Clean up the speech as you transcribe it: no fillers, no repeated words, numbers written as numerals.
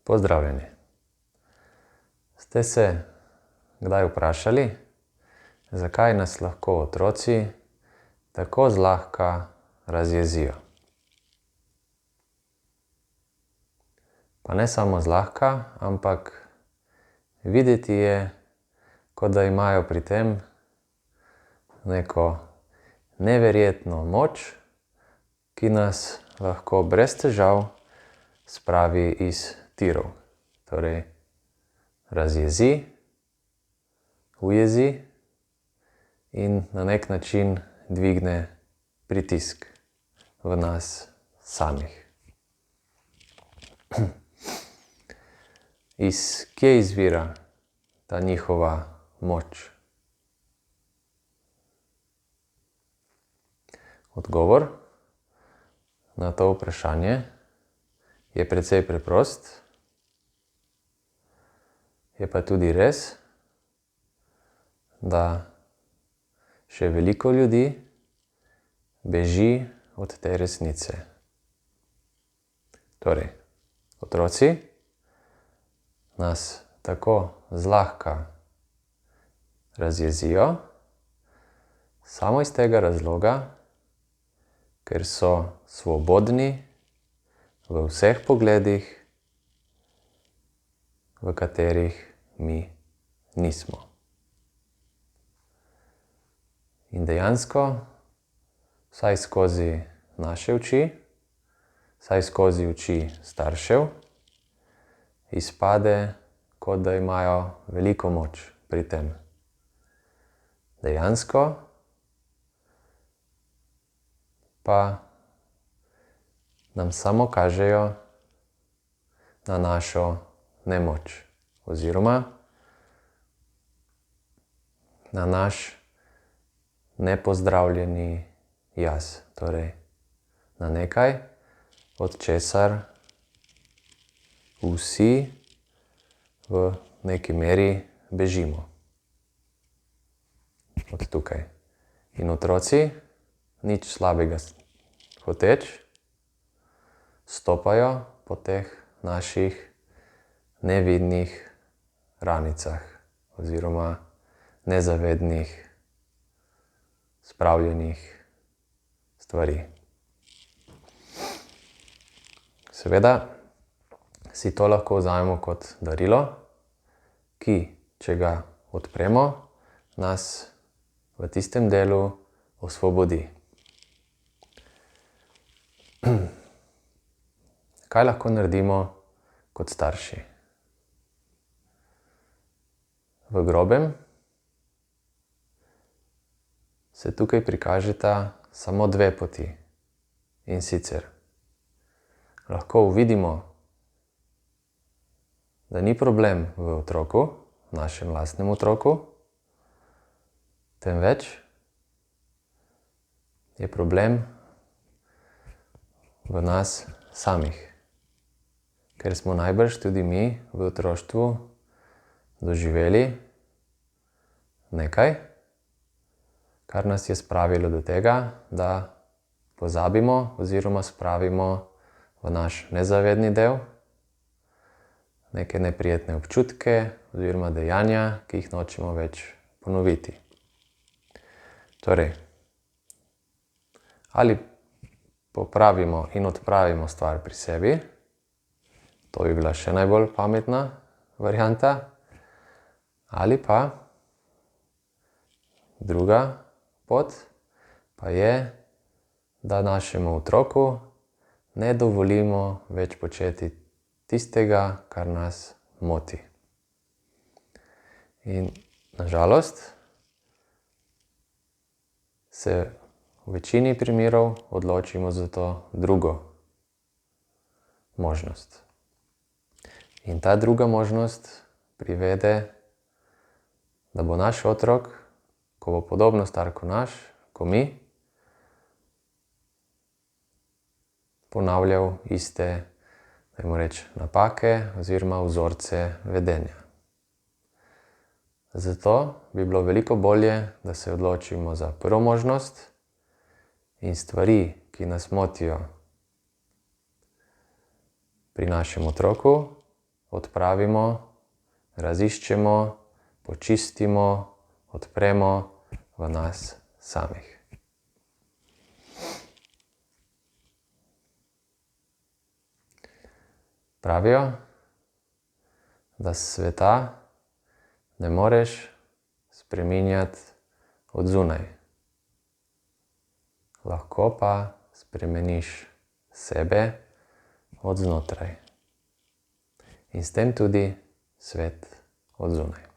Pozdravljeni. Ste se kdaj vprašali, zakaj nas lahko otroci tako zlahka razjezijo? Pa ne samo zlahka, ampak videti je, kot da imajo pri tem neko neverjetno moč, ki nas lahko brez težav spravi iz tirov. Torej, razjezi, ujezi in na nek način dvigne pritisk v nas samih. Iz kje izvira ta njihova moč? Odgovor na to vprašanje je precej preprost. Je pa tudi res, da še veliko ljudi beži od te resnice. Torej, otroci nas tako zlahka razjezijo samo iz tega razloga, ker so svobodni v vseh pogledih, v katerih mi nismo. In dejansko, vsaj skozi naše oči, vsaj skozi oči staršev, izpade, kot da imajo veliko moč pri tem. Dejansko pa nam samo kažejo na našo nemoč oziroma na naš nepozdravljeni jaz. Torej, na nekaj, od česar vsi v neki meri bežimo. Od tukaj. In otroci, nič slabega hoteč, stopajo po teh naših nevidnih ranicah oziroma nezavednih spravljenih stvari. Seveda si to lahko vzamemo kot darilo, ki, če ga odpremo, nas v tistem delu osvobodi. Kaj lahko naredimo kot starši? V grobem se tukaj prikažeta samo dve poti. In sicer lahko uvidimo, da ni problem v otroku, našem lastnem otroku, temveč je problem v nas samih. Ker smo najbrž tudi mi v otroštvu doživeli nekaj, kar nas je spravilo do tega, da pozabimo oziroma spravimo v naš nezavedni del neke neprijetne občutke oziroma dejanja, ki jih nočemo več ponoviti. Torej, ali popravimo in odpravimo stvar pri sebi, to bi bila še najbolj pametna varianta, ali pa druga pot pa je, da našemu otroku ne dovolimo več početi tistega, kar nas moti. In na žalost se v večini primerov odločimo za to drugo možnost. In ta druga možnost privede, da bo naš otrok, ko bo podobno star ko mi, ponavljal iste, dajmo reči, napake oziroma vzorce vedenja. Zato bi bilo veliko bolje, da se odločimo za prvo možnost in stvari, ki nas motijo pri našem otroku, odpravimo, raziščemo, počistimo, odpremo v nas samih. Pravijo, da sveta ne moreš spreminjati od zunaj. Lahko pa spremeniš sebe od znotraj. In s tem tudi svet od zunaj.